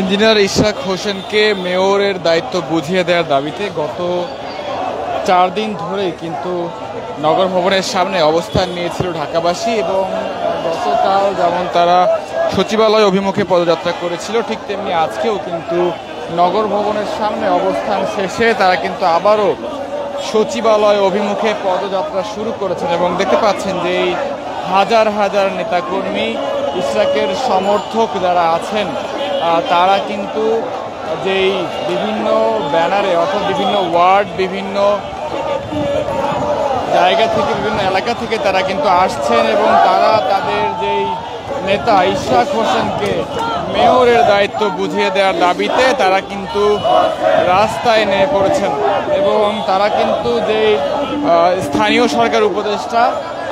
Engineer Ishraq হোসেনকে মেয়রের দায়িত্ব বুঝিয়ে দেওয়ার দাবিতে গত 4 দিন ধরেই কিন্তু নগর ভবনের সামনে অবস্থান নিয়েছিল ঢাকাবাসী এবং গতকাল যেমন তারা সচিবালয় অভিমুখে পদযাত্রা করেছিল, ঠিক তেমনি আজকেও কিন্তু নগর ভবনের সামনে অবস্থান শেষে তারা কিন্তু আবারও সচিবালয় অভিমুখে পদযাত্রা শুরু করেছেন এবং দেখতে পাচ্ছেন যে এই হাজার হাজার নেতাকর্মী, ইশরাকের সমর্থক যারা আছেন তারা কিন্তু যেই বিভিন্ন ব্যানারে অর্থাৎ বিভিন্ন ওয়ার্ড, বিভিন্ন জায়গা থেকে, বিভিন্ন এলাকা থেকে তারা কিন্তু আসছেন এবং তারা তাদের যেই নেতা ইশরাক হোসেনকে মেয়রের দায়িত্ব বুঝিয়ে দেওয়ার দাবিতে তারা কিন্তু রাস্তায় নেমে পড়েছেন এবং তারা কিন্তু যেই স্থানীয় সরকার উপদেষ্টা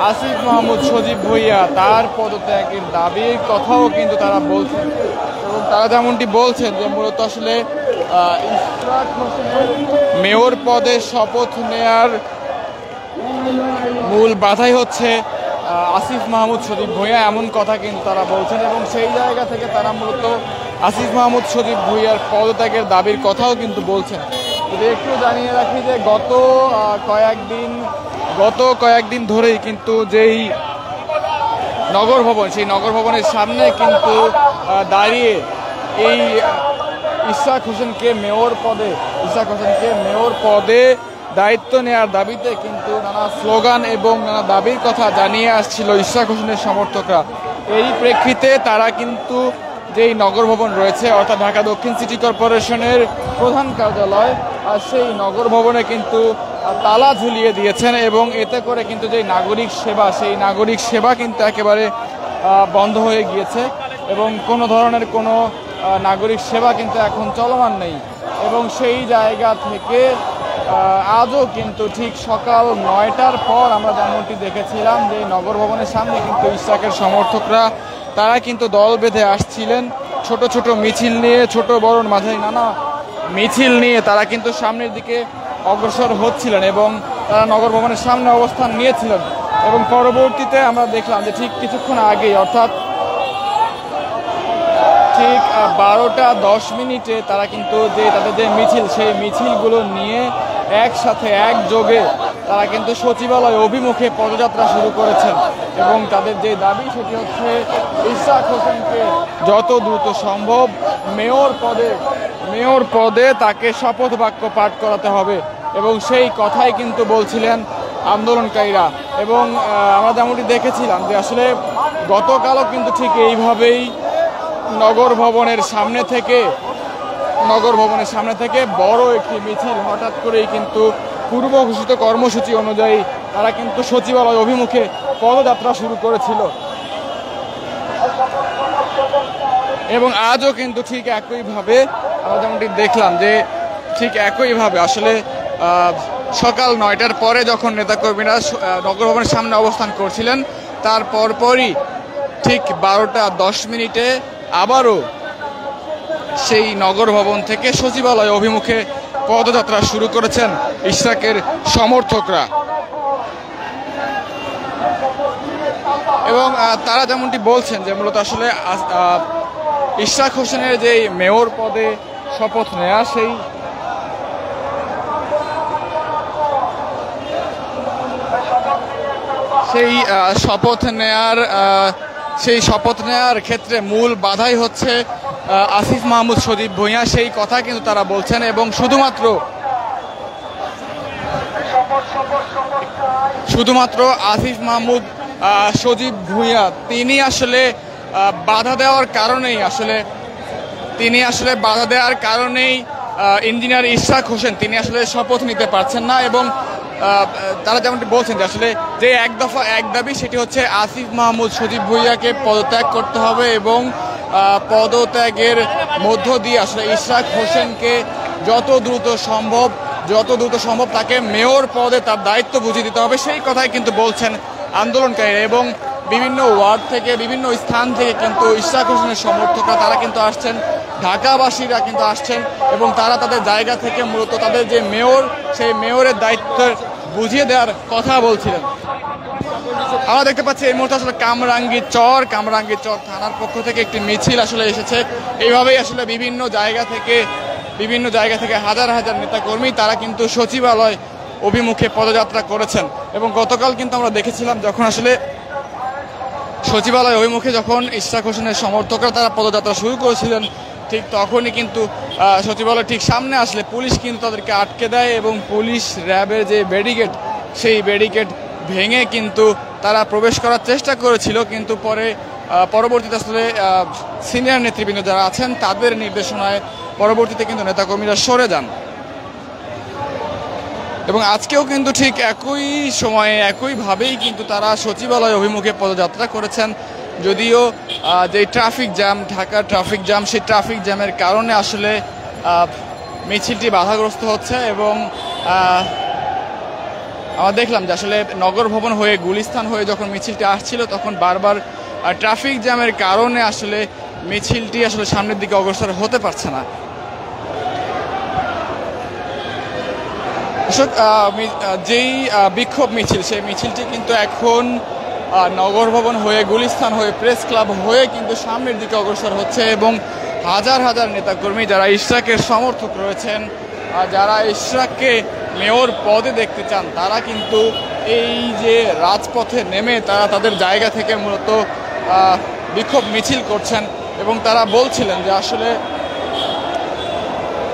আসিফ মাহমুদ সজীব ভুঁইয়া তার পদত্যাগের দাবির কথাও কিন্তু তারা বলছেন এবং তারা যেমনটি বলছেন যে মূলত আসলে ইশরাক হোসেনের মেয়র পদে শপথ নেয়ার মূল বাধাই হচ্ছে আসিফ মাহমুদ সজীব ভুঁইয়া, এমন কথা কিন্তু তারা বলছেন এবং সেই জায়গা থেকে তারা মূলত আসিফ মাহমুদ সজীব ভুঁইয়ার পদত্যাগের দাবির কথাও কিন্তু বলছেন। যদি একটু জানিয়ে রাখি যে গত কয়েকদিন ধরেই কিন্তু যেই নগর ভবন, সেই নগর ভবনের সামনে কিন্তু দাঁড়িয়ে এই ইশরাক হোসেনকে মেয়র পদে দায়িত্ব নেওয়ার দাবিতে কিন্তু নানা স্লোগান এবং নানা দাবির কথা জানিয়ে আসছিল ইশরাক হোসেনের সমর্থকরা। এই প্রেক্ষিতে তারা কিন্তু যেই নগর ভবন রয়েছে অর্থাৎ ঢাকা দক্ষিণ সিটি কর্পোরেশনের প্রধান কার্যালয়, আর সেই নগর ভবনে কিন্তু তালা ঝুলিয়ে দিয়েছেন এবং এতে করে কিন্তু যেই সেই নাগরিক সেবা কিন্তু একেবারে বন্ধ হয়ে গিয়েছে এবং কোনো ধরনের কোনো নাগরিক সেবা কিন্তু এখন চলমান নেই এবং সেই জায়গা থেকে আজও কিন্তু ঠিক সকাল 9টার পর আমরা যেমনটি দেখেছিলাম যে নগর ভবনের সামনে কিন্তু ইশরাকের সমর্থকরা তারা কিন্তু দল বেঁধে আসছিলেন, ছোট ছোট মিছিল নিয়ে, ছোট বড় মাঝারি নানা মিছিল নিয়ে তারা কিন্তু সামনের দিকে অগ্রসর হচ্ছিলেন এবং তারা নগর ভবনের সামনে অবস্থান নিয়েছিলেন এবং পরবর্তীতে আমরা দেখলাম যে ঠিক কিছুক্ষণ আগেই অর্থাৎ ঠিক 12টা 10 মিনিটে তারা কিন্তু তাদের যে মিছিল, সেই মিছিলগুলো নিয়ে একসাথে একযোগে তারা কিন্তু সচিবালয় অভিমুখে পদযাত্রা শুরু করেছেন এবং তাদের যে দাবি সেটি হচ্ছে ইশরাক হোসেনকে যত দ্রুত সম্ভব মেয়র পদে তাকে শপথ বাক্য পাঠ করাতে হবে এবং সেই কথাই কিন্তু বলছিলেন আন্দোলনকারীরা এবং আমরা যেমনটি দেখেছিলাম যে আসলে গতকালও কিন্তু ঠিক এইভাবেই নগর ভবনের সামনে থেকে বড় একটি মিছিল হঠাৎ করেই কিন্তু পূর্ব ঘোষিত কর্মসূচি অনুযায়ী তারা কিন্তু সচিবালয় অভিমুখে পদযাত্রা শুরু করেছিল এবং আজও কিন্তু ঠিক একইভাবে আমরা যেমনটি দেখলাম যে ঠিক একইভাবে আসলে সকাল 9টার পরে যখন নেতাকর্মীরা নগর ভবনের সামনে অবস্থান করছিলেন তার পরপরই ঠিক 12টা 10 মিনিটে আবারও সেই নগর ভবন থেকে সচিবালয় অভিমুখে পদযাত্রা শুরু করেছেন ইশরাকের সমর্থকরা এবং তারা যেমনটি বলছেন যে মূলত আসলে ইশরাক হোসেনের যে মেয়র পদে শপথ নেয়া সেই শপথ নেয়ার ক্ষেত্রে মূল বাধাই হচ্ছে আসিফ মাহমুদ সজীব ভুঁইয়া, সেই কথা কিন্তু তারা বলছেন এবং শুধুমাত্র আসিফ মাহমুদ সজীব ভুঁইয়া তিনি আসলে বাধা দেওয়ার কারণেই ইঞ্জিনিয়ার ইশরাক হোসেন তিনি আসলে শপথ নিতে পারছেন না এবং তারা যেমনটি বলছেন যে আসলে যে এক দাবি সেটি হচ্ছে আসিফ মাহমুদ সজীব ভুঁইয়াকে পদত্যাগ করতে হবে এবং পদত্যাগের মধ্য দিয়ে আসলে ইশরাক হোসেনকে যত দ্রুত সম্ভব তাকে মেয়র পদে তার দায়িত্ব বুঝিয়ে দিতে হবে, সেই কথাই কিন্তু বলছেন আন্দোলনকারীরা এবং বিভিন্ন ওয়ার্ড থেকে, বিভিন্ন স্থান থেকে কিন্তু ইশরাক হোসেনের সমর্থকরা তারা কিন্তু আসছেন, ঢাকাবাসীরা কিন্তু আসছেন এবং তারা তাদের জায়গা থেকে মূলত তাদের যে মেয়র, সেই মেয়রের দায়িত্ব বুঝিয়ে দেওয়ার কথা বলছিলেন। আমরা দেখতে পাচ্ছি এই মুহূর্তে আসলে কামরাঙ্গীর চর থানার পক্ষ থেকে একটি মিছিল আসলে এসেছে। এইভাবেই আসলে বিভিন্ন জায়গা থেকে হাজার হাজার নেতাকর্মী তারা কিন্তু সচিবালয় অভিমুখে পদযাত্রা করেছেন। এবং গতকাল কিন্তু আমরা দেখেছিলাম যখন আসলে সচিবালয় অভিমুখে যখন ইশরাক হোসেনের সমর্থকরা তারা পদযাত্রা শুরু করেছিলেন, ঠিক তখনই কিন্তু সচিবালয় ঠিক সামনে আসলে পুলিশ কিন্তু তাদেরকে আটকে দেয় এবং পুলিশ র্যাবের যে ব্যারিকেড সেই ব্যারিকেড ভেঙে কিন্তু তারা প্রবেশ করার চেষ্টা করেছিল, কিন্তু পরবর্তীতে আসলে সিনিয়র নেতৃবৃন্দ যারা আছেন তাদের নির্দেশনায় পরবর্তীতে কিন্তু নেতাকর্মীরা সরে যান। এবং আজকেও কিন্তু ঠিক একই সময়ে একইভাবেই কিন্তু তারা সচিবালয় অভিমুখে পদযাত্রা করেছেন। যদিও যে ঢাকার ট্রাফিক জ্যাম সেই ট্রাফিক জ্যামের কারণে আসলে মিছিলটি বাধাগ্রস্ত হচ্ছে। এবং আমরা দেখলাম যে আসলে নগর ভবন হয়ে গুলিস্তান হয়ে যখন মিছিলটি আসছিল তখন বারবার ট্রাফিক জ্যামের কারণে আসলে মিছিলটি আসলে সামনের দিকে অগ্রসর হতে পারছে না। যেই বিক্ষোভ মিছিল সেই মিছিলটি কিন্তু এখন নগর ভবন হয়ে গুলিস্তান হয়ে প্রেস ক্লাব হয়ে কিন্তু সামনের দিকে অগ্রসর হচ্ছে। এবং হাজার হাজার নেতাকর্মী যারা ইশরাকের সমর্থক রয়েছেন, যারা ইশরাককে মেয়র পদে দেখতে চান, তারা কিন্তু এই যে রাজপথে নেমে তারা তাদের জায়গা থেকে মূলত বিক্ষোভ মিছিল করছেন। এবং তারা বলছিলেন যে আসলে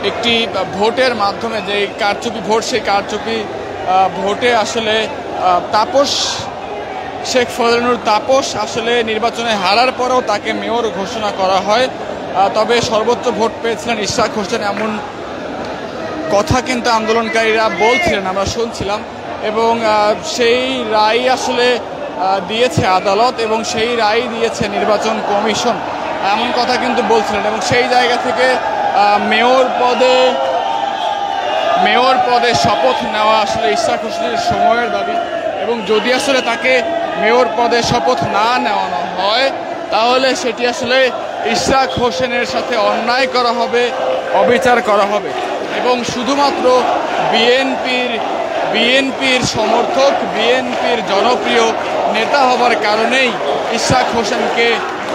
একটি ভোটের মাধ্যমে যে কারচুপি ভোট সেই কারচুপি ভোটে আসলে শেখ ফজলুর তাপস আসলে নির্বাচনে হারার পরেও তাকে মেয়র ঘোষণা করা হয়, তবে সর্বোচ্চ ভোট পেয়েছিলেন ইশরাক হোসেন, এমন কথা কিন্তু আন্দোলনকারীরা বলছিলেন, আমরা শুনছিলাম। এবং সেই রায় আসলে দিয়েছে আদালত এবং সেই রায় দিয়েছে নির্বাচন কমিশন, এমন কথা কিন্তু বলছিলেন। এবং সেই জায়গা থেকে মেয়র পদে শপথ নেওয়া আসলে ইশরাক হোসেনের সময়ের দাবি। এবং যদি আসলে তাকে মেয়র পদে শপথ না নেওয়ানো হয় তাহলে সেটি আসলে ইশরাক হোসেনের সাথে অন্যায় করা হবে, অবিচার করা হবে। এবং শুধুমাত্র বিএনপির সমর্থক, বিএনপির জনপ্রিয় নেতা হবার কারণেই ইশরাক হোসেনকে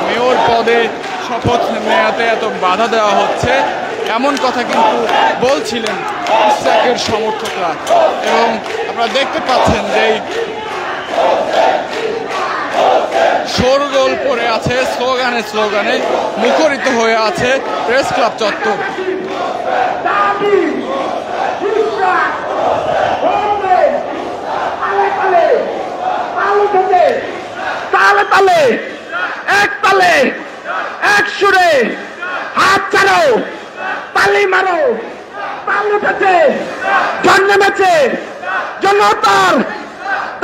মেয়র পদে শপথ নেওয়াতে এত বাধা দেওয়া হচ্ছে, এমন কথা কিন্তু বলছিলেন ইশরাকের সমর্থকরা। এবং আপনারা দেখতে পাচ্ছেন যে শোরগোল পড়ে আছে, স্লোগানে মুখরিত হয়ে আছে প্রেস ক্লাব চত্বর। তালে এক তালে এক সুরে হাত ছাড়ো, তালি মারো, তাল উঠেছে, জন্মেছে জনতার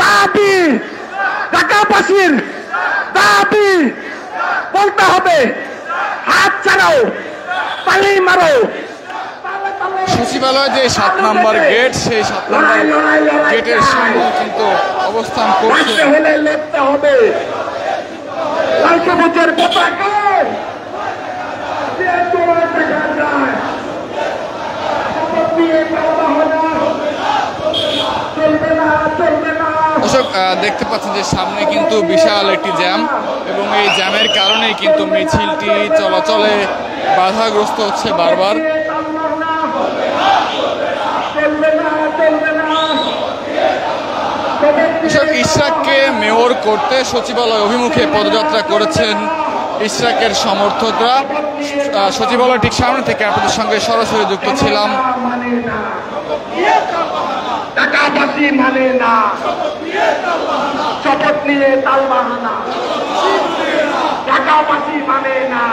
দাবি, ঢাকাবাসীর দাবি বলতে হবে, হাত ছাড়ো, তালি মারো। সচিবালয় যে 7 নম্বর গেট সেই 7 নম্বর গেটের সামনে কিন্তু অবস্থান করছে। হলে লড়তে হবে, লাল সবুজের পতাকা দর্শক দেখতে পাচ্ছেন যে সামনে কিন্তু বিশাল একটি জ্যাম এবং এই জ্যামের কারণেই কিন্তু মিছিলটি চলাচলে বাধাগ্রস্ত হচ্ছে বারবার। ইশরাককে মেয়র করতে সচিবালয় অভিমুখে পদযাত্রা করেছেন ইশরাকের সমর্থকরা। সচিবালয় ঠিক সামনে থেকে আপনাদের সঙ্গে সরাসরি যুক্ত ছিলাম। ঢাকাবাসী মানে না, শপথ নিয়ে তালবাহানা, ঢাকাবাসী মানে না,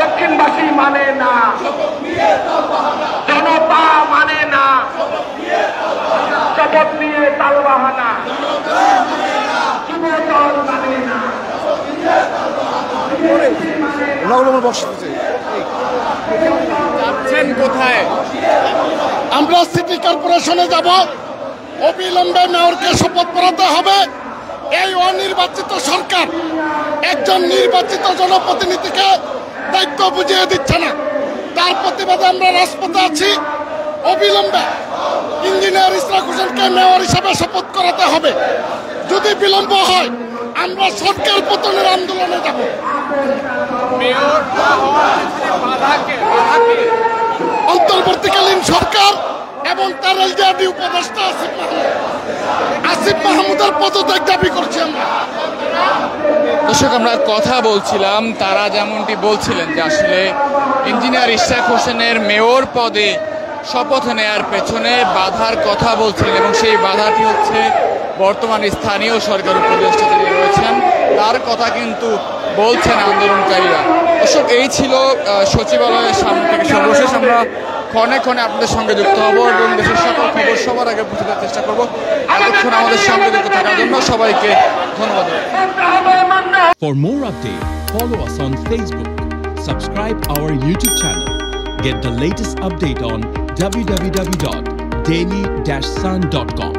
দক্ষিণবাসী মানে না, জনতা মানে না, শপথ নিয়ে তালবাহানা, যুবদল মানে না। যাচ্ছেন কোথায়? আমরা সিটি কর্পোরেশনে যাব, অবিলম্বে মেয়রকে শপথ করাতে হবে। এই অনির্বাচিত সরকার একজন নির্বাচিত জনপ্রতিনিধিকে দায়িত্ব বুঝিয়ে দিচ্ছে না, তার প্রতিবাদে আমরা রাজপথে আছি। অবিলম্বে ইঞ্জিনিয়ার ইশরাক হোসেনকে মেয়র হিসেবে শপথ করাতে হবে। যদি বিলম্ব হয় আমরা সরকার পতনের আন্দোলনে যাব। মেয়র অন্তর্বর্তীকালীন সরকার এবং তার এলজিআরডি উপদেষ্টা আসিফ মাহমুদের পদত্যাগ দাবি করছি আমরা। দর্শক, আমরা কথা বলছিলাম, তারা যেমনটি বলছিলেন যে আসলে ইঞ্জিনিয়ার ইশরাক হোসেনের মেয়র পদে শপথ নেয়ার পেছনে বাধার কথা বলছিলেন এবং সেই বাধাটি হচ্ছে বর্তমান স্থানীয় সরকার উপদেষ্টা যিনি রয়েছেন তার কথা কিন্তু বলছেন আন্দোলনকারীরা। দর্শক, এই ছিল সচিবালয়ের সামনে থেকে সর্বশেষ। আমরা ক্ষণে ক্ষণে আপনাদের সঙ্গে যুক্ত হব এবং দেশের সকল খবর সবার আগে পৌঁছে দেওয়ার চেষ্টা করবো। এতক্ষণ আমাদের সঙ্গে যুক্ত থাকার জন্য সবাইকে ধন্যবাদ। For more updates, follow us on Facebook, subscribe our YouTube channel, get the latest update on www.daily-sun.com.